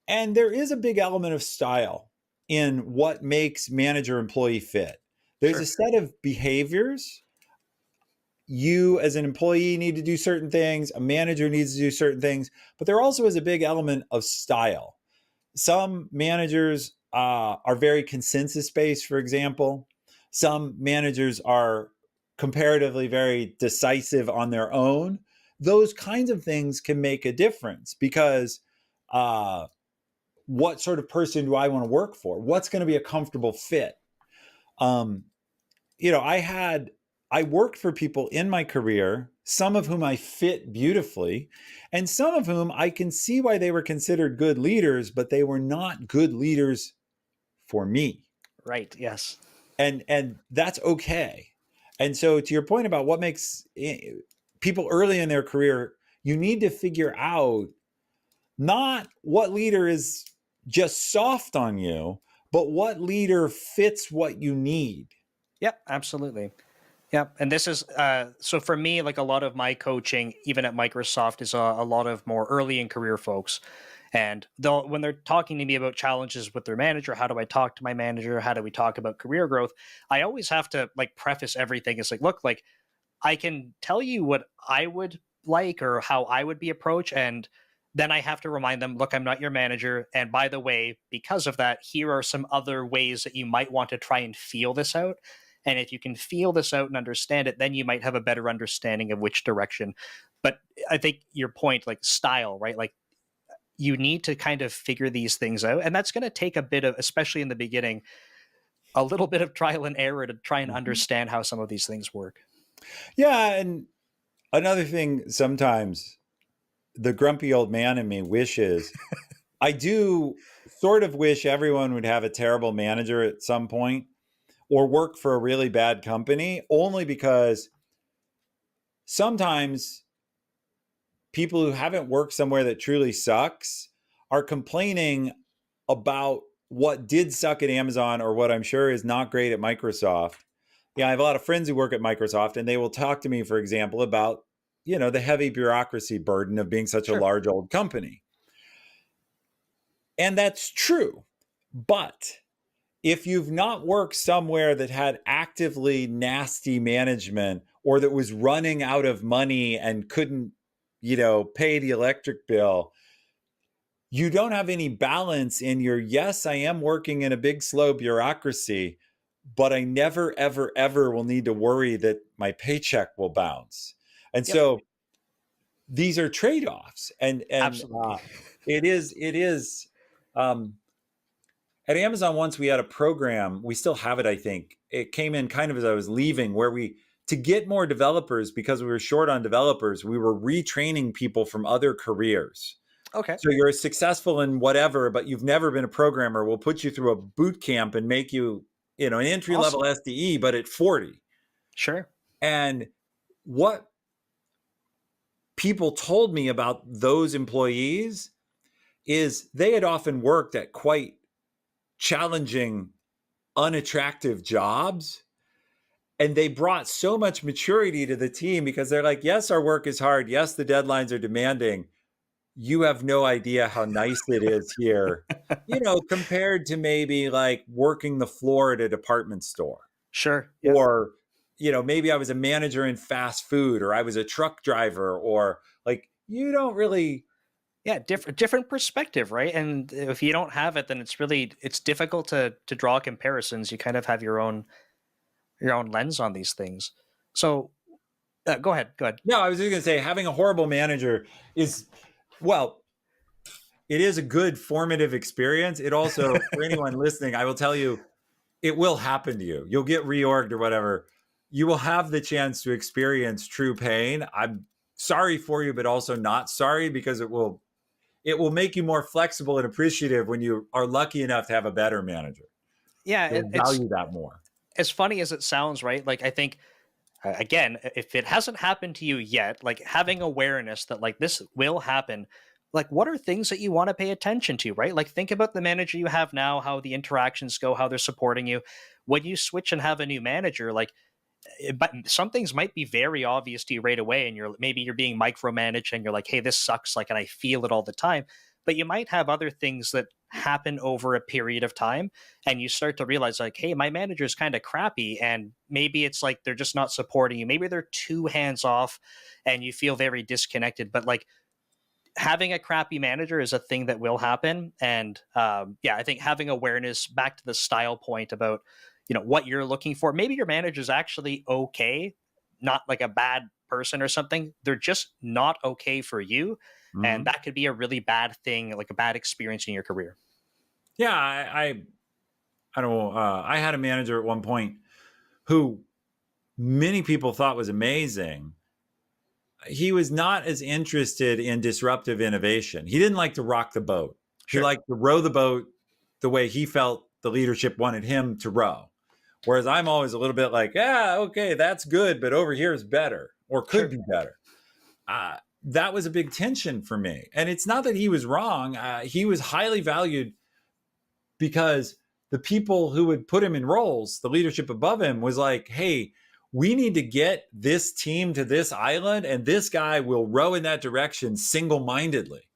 And there is a big element of style in what makes manager-employee fit. There's a set of behaviors. You as an employee need to do certain things. A manager needs to do certain things. But there also is a big element of style. Some managers are very consensus-based, for example. Some managers are comparatively very decisive on their own. Those kinds of things can make a difference, because what sort of person do I want to work for? What's going to be a comfortable fit? I worked for people in my career, some of whom I fit beautifully, and some of whom I can see why they were considered good leaders, but they were not good leaders for me. Right. Yes. And that's okay. And so, to your point about what makes people early in their career, you need to figure out not what leader is just soft on you, but what leader fits what you need. Yep, absolutely. Yeah, and this is so for me, like a lot of my coaching, even at Microsoft, is a lot of more early in career folks, and they'll when they're talking to me about challenges with their manager, how do I talk to my manager? How do we talk about career growth? I always have to like preface everything. It's like, look, like I can tell you what I would like or how I would be approached, and then I have to remind them, look, I'm not your manager, and by the way, because of that, here are some other ways that you might want to try and feel this out. And if you can feel this out and understand it, then you might have a better understanding of which direction. But I think your point, like style, right? Like you need to kind of figure these things out. And that's going to take a bit of, especially in the beginning, a little bit of trial and error to try and Mhm. understand how some of these things work. Yeah, and another thing, sometimes the grumpy old man in me wishes, I do sort of wish everyone would have a terrible manager at some point or work for a really bad company, only because sometimes people who haven't worked somewhere that truly sucks are complaining about what did suck at Amazon or what I'm sure is not great at Microsoft. Yeah, I have a lot of friends who work at Microsoft, and they will talk to me, for example, about, the heavy bureaucracy burden of being such a Sure. large old company. And that's true. But if you've not worked somewhere that had actively nasty management or that was running out of money and couldn't, pay the electric bill, you don't have any balance in your, yes, I am working in a big, slow bureaucracy, but I never, ever, ever will need to worry that my paycheck will bounce. And Yep. so these are trade-offs. And Absolutely. it is um, at Amazon. Once we had a program, we still have it, I think. It came in kind of as I was leaving, where to get more developers, because we were short on developers, we were retraining people from other careers. Okay. So you're successful in whatever, but you've never been a programmer. We'll put you through a boot camp and make you, an entry level Awesome. SDE, but at 40. Sure. And what people told me about those employees is they had often worked at quite challenging, unattractive jobs. And they brought so much maturity to the team because they're like, yes, our work is hard. Yes, the deadlines are demanding. You have no idea how nice it is here, compared to maybe like working the floor at a department store. Sure. Yeah. Or, maybe I was a manager in fast food, or I was a truck driver, or like, you don't really. Yeah, different perspective, right? And if you don't have it, then it's difficult to draw comparisons. You kind of have your own lens on these things. So go ahead. Go ahead. No, I was just going to say, having a horrible manager is, well, it is a good formative experience. It also, for anyone listening, I will tell you, it will happen to you. You'll get reorged or whatever. You will have the chance to experience true pain. I'm sorry for you, but also not sorry, because it will make you more flexible and appreciative when you are lucky enough to have a better manager. Yeah, You'll it's value that more. as funny as it sounds, right? Like I think again, if it hasn't happened to you yet, like having awareness that like this will happen, like what are things that you want to pay attention to, right? Like think about the manager you have now, how the interactions go, how they're supporting you. When you switch and have a new manager, like but some things might be very obvious to you right away, and you're being micromanaged and you're like, hey, this sucks, like, and I feel it all the time. But you might have other things that happen over a period of time, and you start to realize like, hey, my manager is kind of crappy, and maybe it's like they're just not supporting you, maybe they're too hands off and you feel very disconnected. But like having a crappy manager is a thing that will happen. And yeah, I think having awareness, back to the style point about what you're looking for, maybe your manager's actually okay, not like a bad person or something, they're just not okay for you, and Mhm. that could be a really bad thing, like a bad experience in your career. Yeah, I don't know. I had a manager at one point who many people thought was amazing. He was not as interested in disruptive innovation. He didn't like to rock the boat. He Sure. liked to row the boat the way he felt the leadership wanted him to row. Whereas I'm always a little bit like, yeah, okay, that's good, but over here is better or could Sure. be better. That was a big tension for me. And it's not that he was wrong. He was highly valued because the people who would put him in roles, the leadership above him, was like, hey, we need to get this team to this island, and this guy will row in that direction single-mindedly.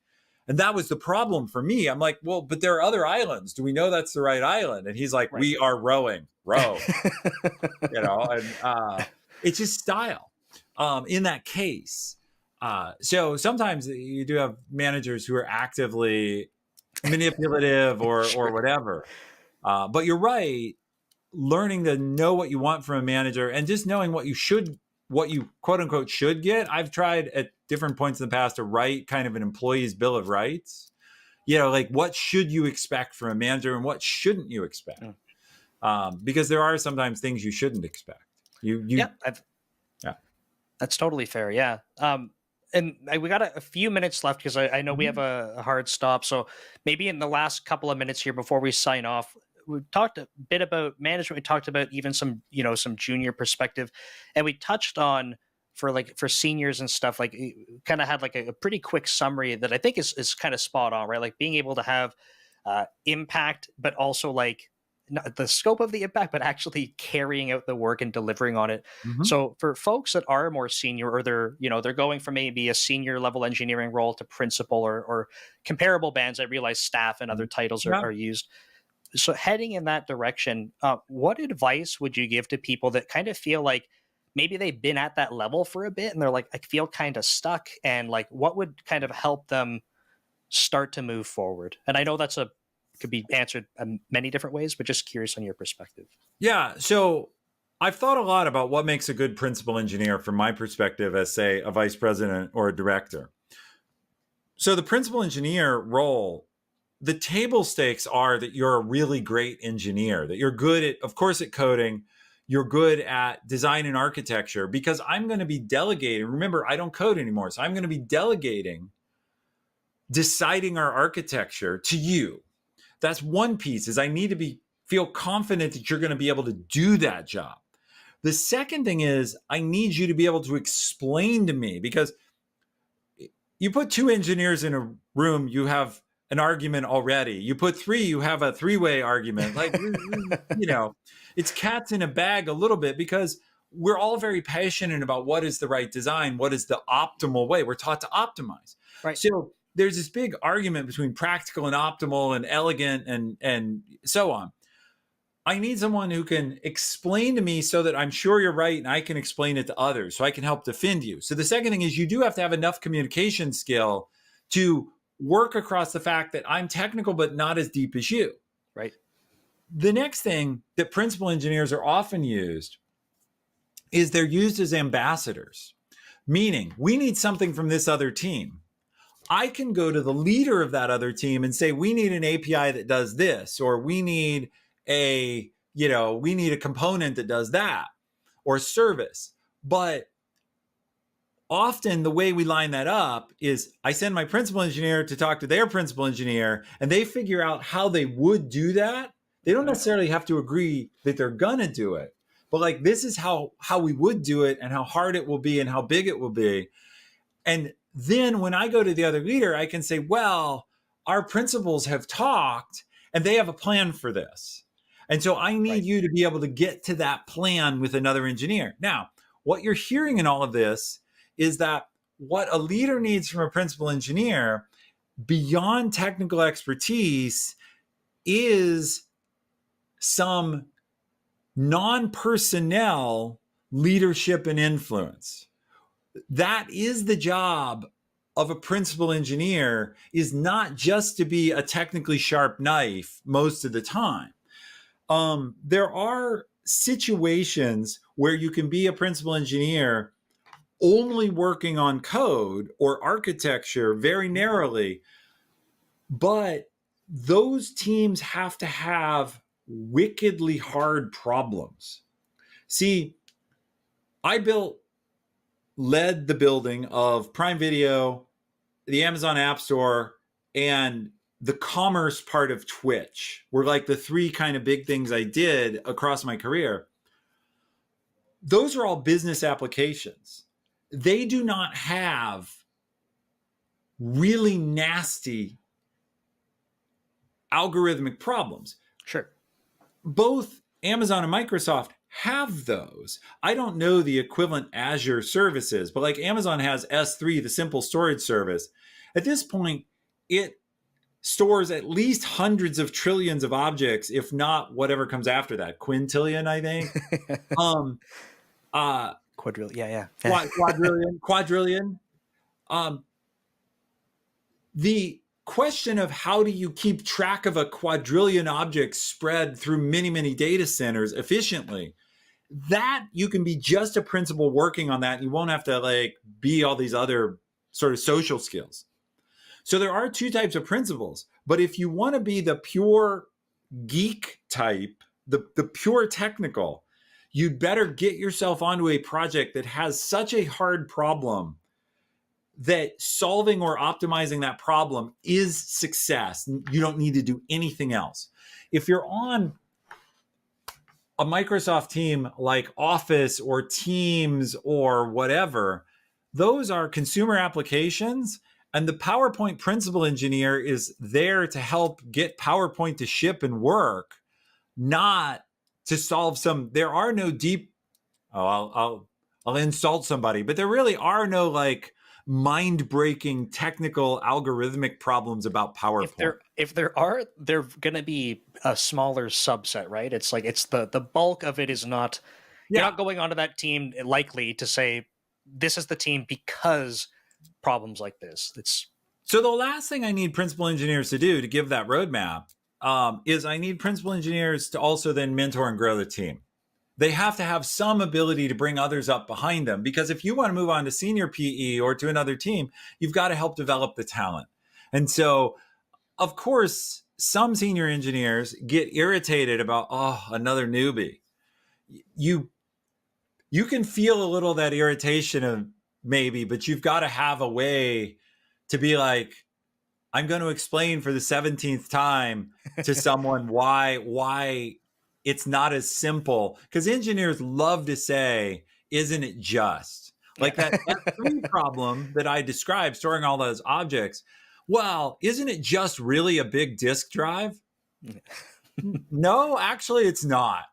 And that was the problem for me. I'm like, well, but there are other islands. Do we know that's the right island? And he's like, right. We are rowing, row. And it's just style in that case. So sometimes you do have managers who are actively manipulative or whatever. But you're right. Learning to know what you want from a manager and just knowing what you quote unquote should get. I've tried at different points in the past to write kind of an employee's bill of rights. Like what should you expect from a manager and what shouldn't you expect? Because there are sometimes things you shouldn't expect. Yeah, that's totally fair. Yeah. And we got a few minutes left because I know we have a hard stop. So maybe in the last couple of minutes here before we sign off, we talked a bit about management. We talked about even some junior perspective, and we touched on for seniors and stuff, like kind of had like a pretty quick summary that I think is kind of spot on, right? Like being able to have impact, but also like not the scope of the impact, but actually carrying out the work and delivering on it. So for folks that are more senior, or they're going from maybe a senior level engineering role to principal or comparable bands, I realize staff and other titles are used. So heading in that direction, what advice would you give to people that kind of feel like maybe they've been at that level for a bit and they're like, I feel kind of stuck, and like, what would kind of help them start to move forward? And I know could be answered many different ways, but just curious on your perspective. Yeah. So I've thought a lot about what makes a good principal engineer from my perspective as, say, a vice president or a director. So the principal engineer role, the table stakes are that you're a really great engineer, that you're good at, of course, at coding, you're good at design and architecture, because I'm going to be delegating. Remember, I don't code anymore. So I'm going to be delegating, deciding our architecture to you. That's one piece, is I need to feel confident that you're going to be able to do that job. The second thing is I need you to be able to explain to me, because you put two engineers in a room, you have an argument already. You put three, you have a three-way argument. Like, it's cats in a bag a little bit, because we're all very passionate about what is the right design, what is the optimal way. We're taught to optimize. Right. So there's this big argument between practical and optimal and elegant and so on. I need someone who can explain to me so that I'm sure you're right and I can explain it to others so I can help defend you. So the second thing is you do have to have enough communication skill to work across the fact that I'm technical but not as deep as you. Right. The next thing that principal engineers are often used is they're used as ambassadors, meaning we need something from this other team. I can go to the leader of that other team and say, we need an API that does this, or we need a component that does that, or service. But often the way we line that up is I send my principal engineer to talk to their principal engineer, and they figure out how they would do that. They don't necessarily have to agree that they're going to do it, but like, this is how we would do it and how hard it will be and how big it will be. And then when I go to the other leader, I can say, well, our principals have talked and they have a plan for this. And so I need you to be able to get to that plan with another engineer. Now, what you're hearing in all of this is that what a leader needs from a principal engineer beyond technical expertise is some non-personnel leadership and influence. That is the job of a principal engineer, is not just to be a technically sharp knife most of the time. There are situations where you can be a principal engineer only working on code or architecture very narrowly, but those teams have to have wickedly hard problems. See, I led the building of Prime Video, the Amazon App Store, and the commerce part of Twitch were like the three kind of big things I did across my career. Those are all business applications. They do not have really nasty algorithmic problems. Sure. Both Amazon and Microsoft have those. I don't know the equivalent Azure services, but like Amazon has S3, the simple storage service. At this point, it stores at least hundreds of trillions of objects, if not whatever comes after that, quintillion, I think. Quadrillion, Quadrillion. The question of how do you keep track of a quadrillion objects spread through many, many data centers efficiently, that you can be just a principal working on that. You won't have to like be all these other sort of social skills. So there are two types of principals, but if you want to be the pure geek type, the pure technical, you'd better get yourself onto a project that has such a hard problem that solving or optimizing that problem is success. You don't need to do anything else. If you're on a Microsoft team like Office or Teams or whatever, those are consumer applications. And the PowerPoint principal engineer is there to help get PowerPoint to ship and work, not to solve some. There are no deep. I'll insult somebody, but there really are no like mind-breaking technical algorithmic problems about PowerPoint. If there are, they're going to be a smaller subset, right? It's like it's the bulk of it is not. You're not going onto that team likely to say this is the team because problems like this. It's so the last thing I need principal engineers to do to give that roadmap is I need principal engineers to also then mentor and grow the team. They have to have some ability to bring others up behind them, because if you want to move on to senior PE or to another team, you've got to help develop the talent. And so, of course, some senior engineers get irritated about, oh, another newbie. You can feel a little that irritation of maybe, but you've got to have a way to be like, I'm going to explain for the 17th time to someone why it's not as simple, because engineers love to say, isn't it just? Like that S3 problem that I described, storing all those objects. Well, isn't it just really a big disk drive? No, actually, it's not.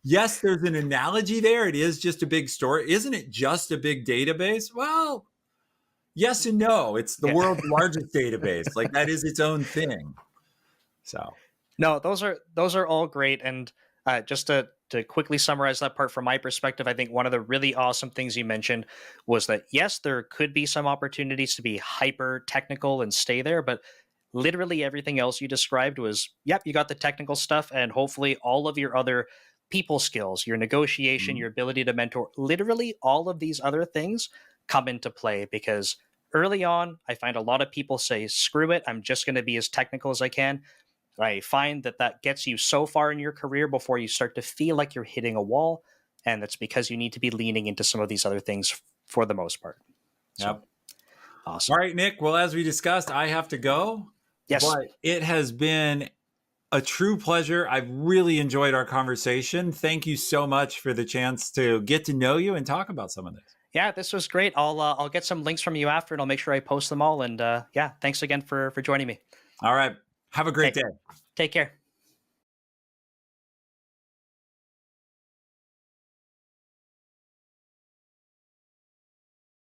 Yes, there's an analogy there. It is just a big store. Isn't it just a big database? Well, yes and no. It's the world's largest database. Like that is its own thing. So. No, those are all great. And just to quickly summarize that part from my perspective, I think one of the really awesome things you mentioned was that, yes, there could be some opportunities to be hyper technical and stay there, but literally everything else you described was, yep, you got the technical stuff and hopefully all of your other people skills, your negotiation, your ability to mentor, literally all of these other things come into play, because early on, I find a lot of people say, screw it, I'm just going to be as technical as I can. I find that gets you so far in your career before you start to feel like you're hitting a wall. And that's because you need to be leaning into some of these other things for the most part. So, yep. Awesome. All right, Nick. Well, as we discussed, I have to go. Yes. But it has been a true pleasure. I've really enjoyed our conversation. Thank you so much for the chance to get to know you and talk about some of this. Yeah, this was great. I'll get some links from you after, and I'll make sure I post them all. And yeah, thanks again for joining me. All right. Have a great day. Take care.